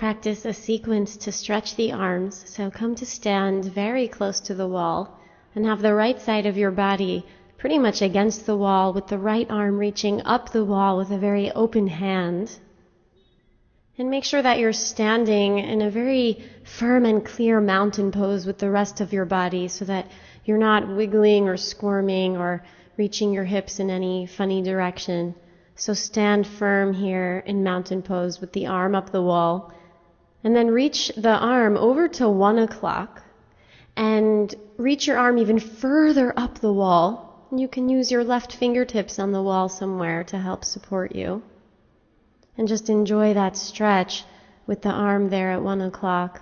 practice a sequence to stretch the arms. So come to stand very close to the wall and have the right side of your body pretty much against the wall, with the right arm reaching up the wall with a very open hand. And make sure that you're standing in a very firm and clear mountain pose with the rest of your body, so that you're not wiggling or squirming or reaching your hips in any funny direction. So stand firm here in mountain pose with the arm up the wall. And then reach the arm over to 1 o'clock and reach your arm even further up the wall. You can use your left fingertips on the wall somewhere to help support you. And just enjoy that stretch with the arm there at 1 o'clock.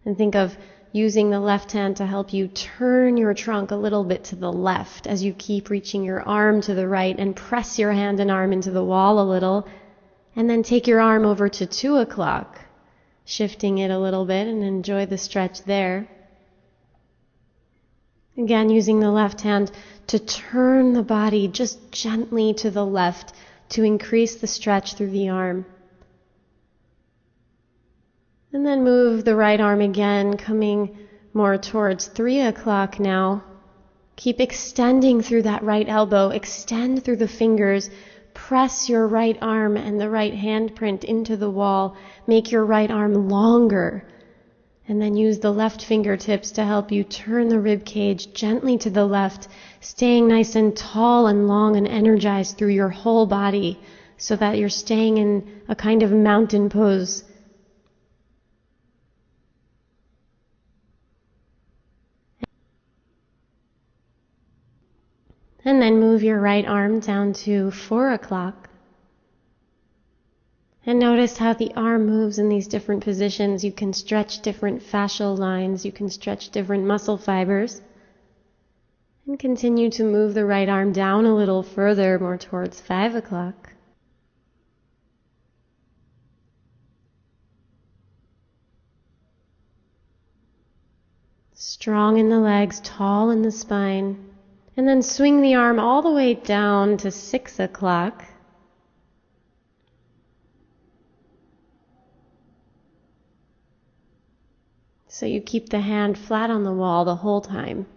And think of using the left hand to help you turn your trunk a little bit to the left as you keep reaching your arm to the right, and press your hand and arm into the wall a little. And then take your arm over to 2 o'clock, shifting it a little bit, and enjoy the stretch there. Again, using the left hand to turn the body just gently to the left to increase the stretch through the arm. And then move the right arm again, coming more towards 3 o'clock now. Keep extending through that right elbow. Extend through the fingers. Press your right arm and the right handprint into the wall. Make your right arm longer. And then use the left fingertips to help you turn the rib cage gently to the left, staying nice and tall and long and energized through your whole body, so that you're staying in a kind of mountain pose. And then move your right arm down to 4 o'clock. And notice how the arm moves in these different positions. You can stretch different fascial lines. You can stretch different muscle fibers. And continue to move the right arm down a little further, more towards 5 o'clock. Strong in the legs, tall in the spine. And then swing the arm all the way down to 6 o'clock. So you keep the hand flat on the wall the whole time.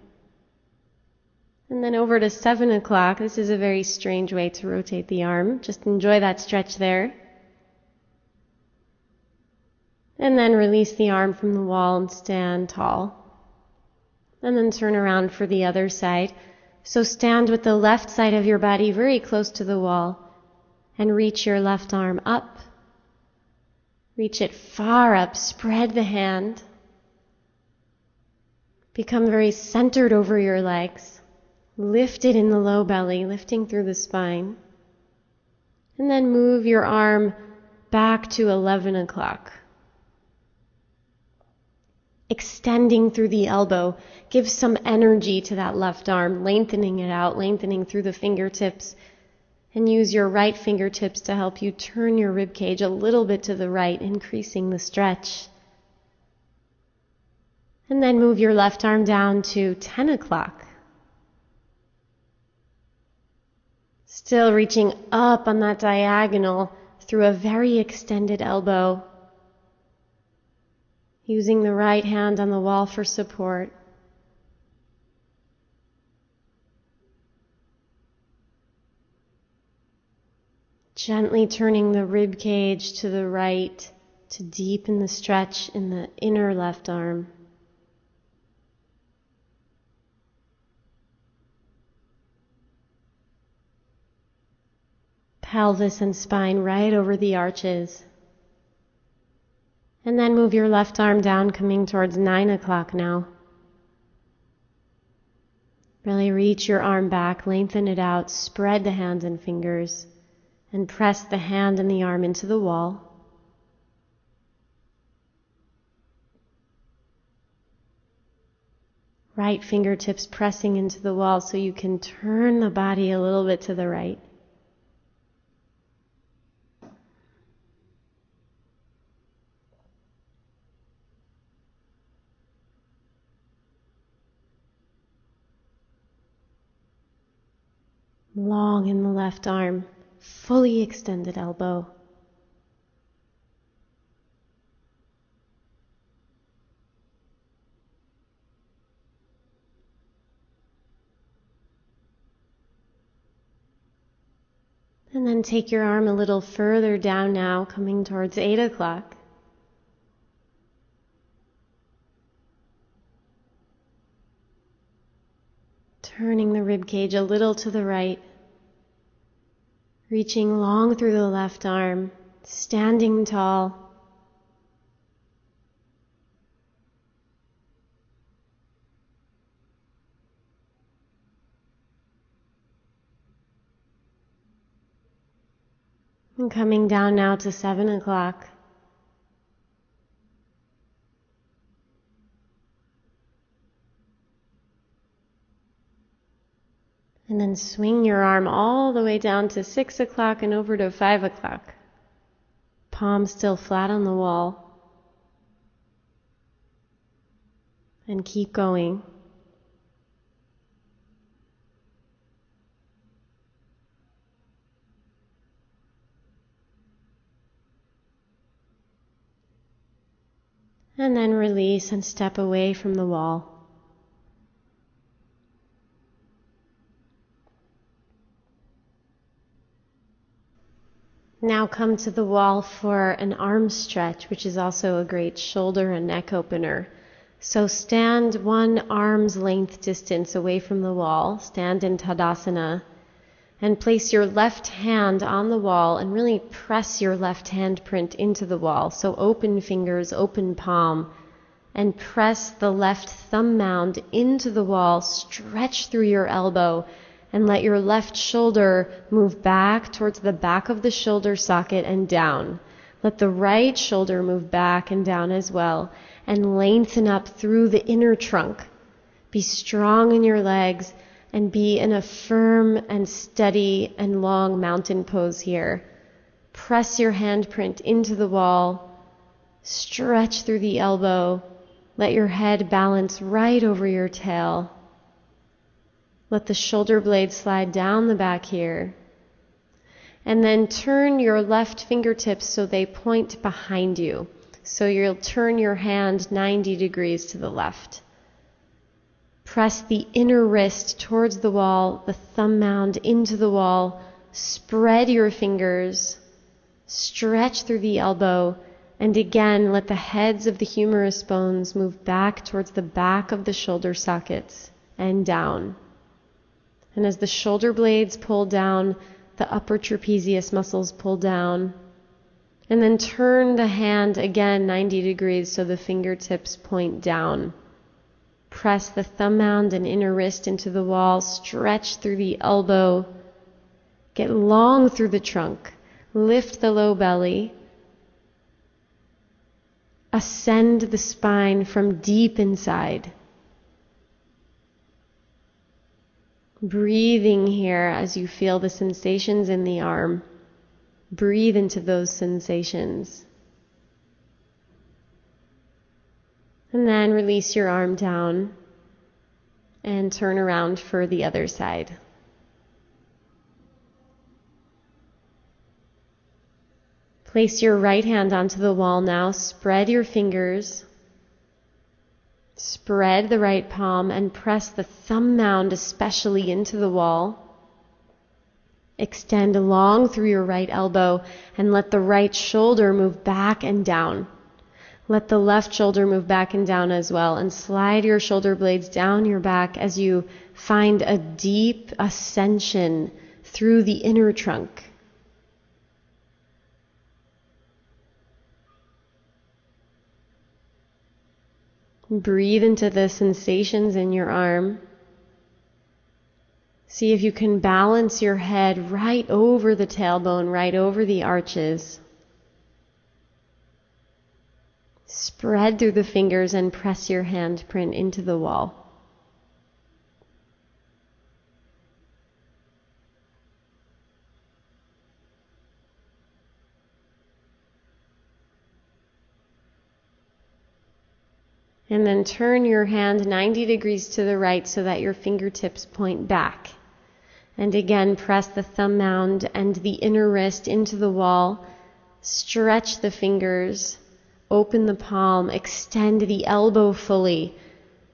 And then over to 7 o'clock. This is a very strange way to rotate the arm. Just enjoy that stretch there. And then release the arm from the wall and stand tall. And then turn around for the other side. So stand with the left side of your body very close to the wall and reach your left arm up. Reach it far up. Spread the hand. Become very centered over your legs. Lift it in the low belly, lifting through the spine. And then move your arm back to 11 o'clock. Extending through the elbow. Give some energy to that left arm, lengthening it out, lengthening through the fingertips. And use your right fingertips to help you turn your rib cage a little bit to the right, increasing the stretch. And then move your left arm down to 10 o'clock. Still reaching up on that diagonal through a very extended elbow. Using the right hand on the wall for support. Gently turning the rib cage to the right to deepen the stretch in the inner left arm. Pelvis and spine right over the arches. And then move your left arm down, coming towards 9 o'clock now. Really reach your arm back, lengthen it out, spread the hands and fingers, and press the hand and the arm into the wall. Right fingertips pressing into the wall so you can turn the body a little bit to the right. Long in the left arm, fully extended elbow. And then take your arm a little further down now, coming towards 8 o'clock. Turning the rib cage a little to the right, reaching long through the left arm, standing tall. And coming down now to 7 o'clock. And then swing your arm all the way down to 6 o'clock and over to 5 o'clock. Palm still flat on the wall. And keep going. And then release and step away from the wall. Now come to the wall for an arm stretch, which is also a great shoulder and neck opener. So stand one arm's length distance away from the wall, stand in Tadasana, and place your left hand on the wall and really press your left hand print into the wall. So open fingers, open palm, and press the left thumb mound into the wall, stretch through your elbow, and let your left shoulder move back towards the back of the shoulder socket and down. Let the right shoulder move back and down as well, and lengthen up through the inner trunk. Be strong in your legs and be in a firm and steady and long mountain pose here. Press your handprint into the wall, stretch through the elbow, let your head balance right over your tail. Let the shoulder blades slide down the back here. And then turn your left fingertips so they point behind you. So you'll turn your hand 90 degrees to the left. Press the inner wrist towards the wall, the thumb mound into the wall. Spread your fingers. Stretch through the elbow. And again, let the heads of the humerus bones move back towards the back of the shoulder sockets and down. And as the shoulder blades pull down, the upper trapezius muscles pull down. And then turn the hand again 90 degrees so the fingertips point down. Press the thumb mound and inner wrist into the wall. Stretch through the elbow. Get long through the trunk. Lift the low belly. Ascend the spine from deep inside. Breathing here as you feel the sensations in the arm. Breathe into those sensations. And then release your arm down and turn around for the other side. Place your right hand onto the wall now. Spread your fingers. Spread the right palm and press the thumb mound especially into the wall. Extend long through your right elbow and let the right shoulder move back and down. Let the left shoulder move back and down as well, and slide your shoulder blades down your back as you find a deep ascension through the inner trunk. Breathe into the sensations in your arm. See if you can balance your head right over the tailbone, right over the arches. Spread through the fingers and press your handprint into the wall. And then turn your hand 90 degrees to the right so that your fingertips point back. And again, press the thumb mound and the inner wrist into the wall. Stretch the fingers. Open the palm. Extend the elbow fully.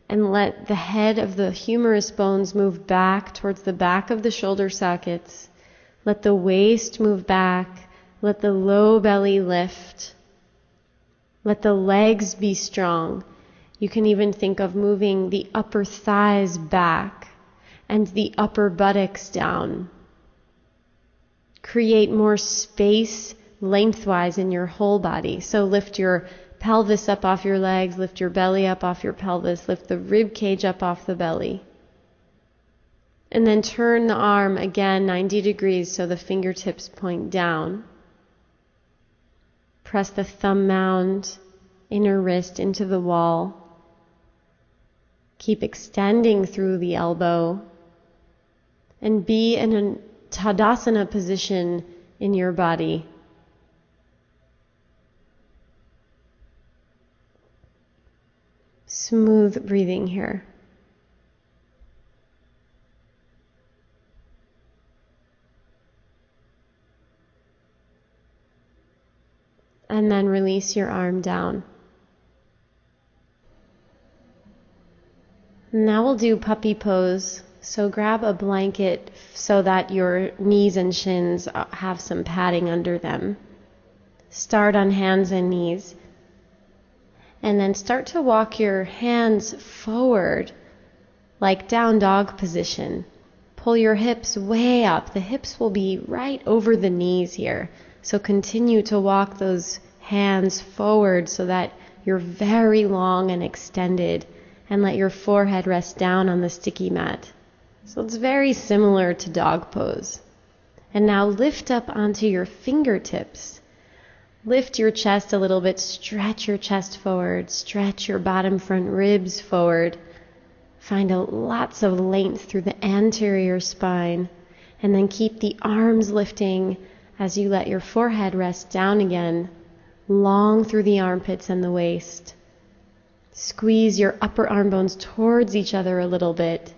And let the head of the humerus bones move back towards the back of the shoulder sockets. Let the waist move back. Let the low belly lift. Let the legs be strong. You can even think of moving the upper thighs back and the upper buttocks down. Create more space lengthwise in your whole body. So lift your pelvis up off your legs, lift your belly up off your pelvis, lift the rib cage up off the belly. And then turn the arm again 90 degrees so the fingertips point down. Press the thumb mound, inner wrist into the wall. Keep extending through the elbow. And be in a Tadasana position in your body. Smooth breathing here. And then release your arm down. Now we'll do puppy pose. So grab a blanket so that your knees and shins have some padding under them. Start on hands and knees. And then start to walk your hands forward like down dog position. Pull your hips way up. The hips will be right over the knees here. So continue to walk those hands forward so that you're very long and extended, and let your forehead rest down on the sticky mat. So it's very similar to dog pose. And now lift up onto your fingertips. Lift your chest a little bit, stretch your chest forward, stretch your bottom front ribs forward. Find lots of length through the anterior spine, and then keep the arms lifting as you let your forehead rest down again, long through the armpits and the waist. Squeeze your upper arm bones towards each other a little bit.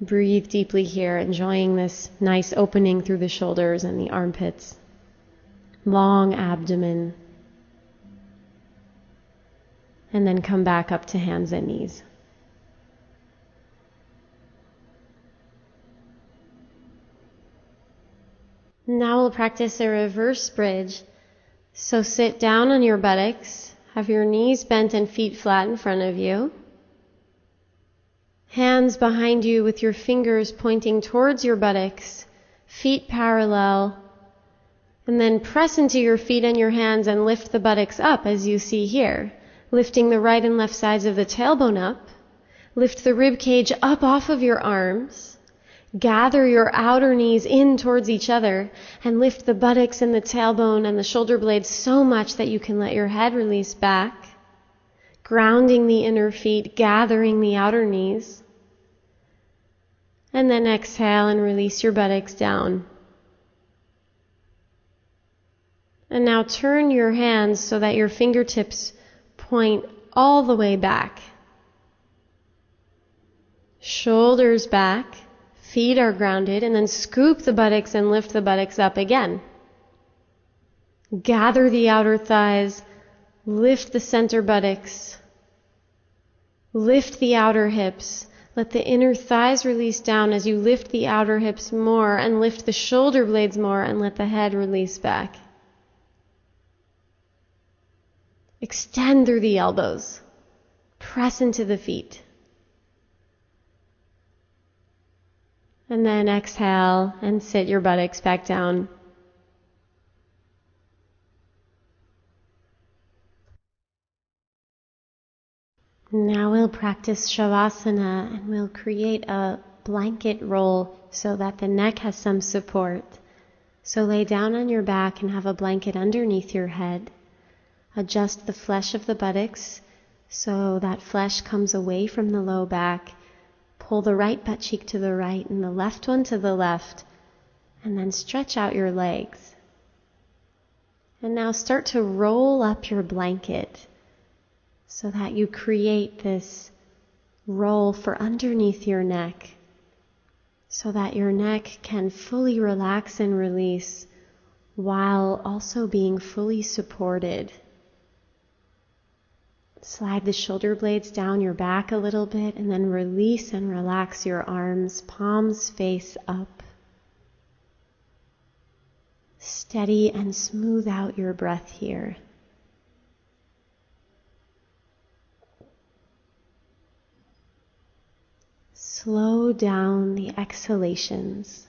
Breathe deeply here, enjoying this nice opening through the shoulders and the armpits. Long abdomen. And then come back up to hands and knees. Now we'll practice a reverse bridge. So sit down on your buttocks, have your knees bent and feet flat in front of you. Hands behind you with your fingers pointing towards your buttocks, feet parallel, and then press into your feet and your hands and lift the buttocks up as you see here, lifting the right and left sides of the tailbone up. Lift the rib cage up off of your arms. Gather your outer knees in towards each other and lift the buttocks and the tailbone and the shoulder blades so much that you can let your head release back. Grounding the inner feet, gathering the outer knees. And then exhale and release your buttocks down. And now turn your hands so that your fingertips point all the way back. Shoulders back, feet are grounded, and then scoop the buttocks and lift the buttocks up again. Gather the outer thighs, lift the center buttocks. Lift the outer hips. Let the inner thighs release down as you lift the outer hips more, and lift the shoulder blades more, and let the head release back. Extend through the elbows. Press into the feet. And then exhale and sit your buttocks back down. Now we'll practice Shavasana, and we'll create a blanket roll so that the neck has some support. So lay down on your back and have a blanket underneath your head. Adjust the flesh of the buttocks so that flesh comes away from the low back. Pull the right butt cheek to the right and the left one to the left, and then stretch out your legs. And now start to roll up your blanket so that you create this roll for underneath your neck, so that your neck can fully relax and release while also being fully supported. Slide the shoulder blades down your back a little bit and then release and relax your arms, palms face up. Steady and smooth out your breath here. Slow down the exhalations.